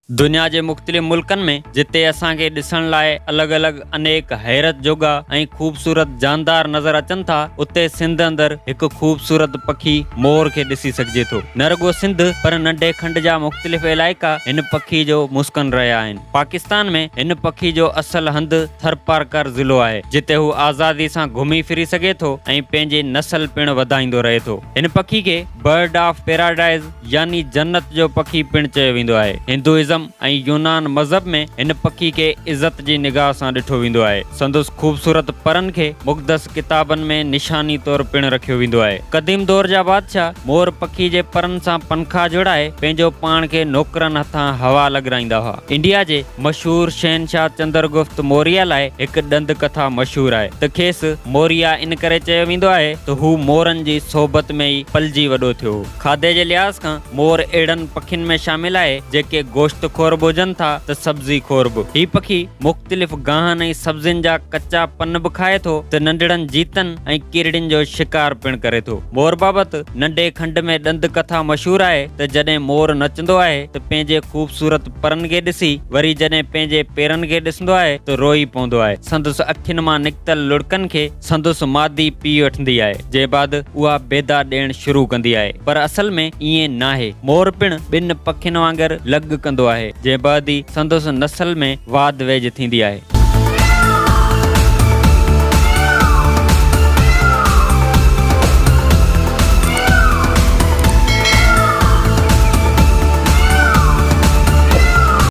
दुनिया जे मुख़्तलिफ़ मुल्कनि में जिते असांखे ॾिसण लाइ अलॻि अलॻि अनेक हैरत जोगा ऐं ख़ूबसूरत जानदार नज़र अचनि था, उते सिंध अंदरि हिकु ख़ूबसूरत पखी मोर खे ॾिसी सघिजे थो। न रुॻो सिंध पर नंढे खंड जा मुख़्तलिफ़ इलाइक़ा हिन पखी जो मुस्कन रहिया आहिनि। पाकिस्तान में हिन पखी जो असल हंधि थरपारकर ज़िलो आहे, जिते हू आज़ादी सां घुमी फिरी सघे थो ऐं पंहिंजी नस्ल पिणु वधाईंदो रहे थो। हिन पखी खे बर्ड ऑफ पैराडाइज़ यानी जन्नत जो पखी पिणु चयो वेंदो आहे। हिंदुइज़्म ऐं यूनान मज़हब में हिन पखी खे इज़त जी निगाह सां ॾिठो वेंदो आहे। संदुसि ख़ूबसूरत परनि खे मुक़दस किताबनि में निशानी तौरु पिणु रखियो वेंदो आहे। क़दीम दौर जा बादशाह मोर पखी जे परनि सां पंखा जोड़ाए पंहिंजो पाण खे नौकरनि हथां हवा लॻराईंदा हुआ। इंडिया जे मशहूर शहनशाह चंद्रगुप्त मौर्य लाइ हिकु ॾंद कथा मशहूर आहे त खेसि मौर्य इन करे चयो वेंदो आहे त हू मोरनि जी सोबत में ई पलिजी वॾो थियो। खाधे जे लिहाज़ खां मोर अहिड़नि पखियुनि में शामिल आहे जेके गोश्त खोर हुजनि था त सब्ज़ी खोर बि। ही पखी मुख़्तलिफ़ गाहनि ऐं सब्ज़ियुनि जा कच्चा पन बि खाए थो त नंढड़नि जीतनि ऐं कीड़ियुनि जो शिकार पिणु करे थो। मोर बाबति नंढे खंड में ॾंद कथा मशहूर आहे त जॾहिं मोर नचंदो आहे त पंहिंजे ख़ूबसूरत परनि खे ॾिसी वरी जॾहिं पंहिंजे पेरनि खे ॾिसंदो आहे त रोई पवंदो आहे। संदुसि अखियुनि मां निकितल लुड़कनि खे संदुसि मादी पी वठंदी आहे, जंहिं बाद उहा बेदा ॾियणु शुरू कंदी आहे। पर असल में ईअं नाहे। मोर पिणु ॿिनि पखियुनि वांगुरु लॻ कंदो आहे, जंहिं बाद ई संदुसि नस्ल में वाध वेझ थींदी आहे।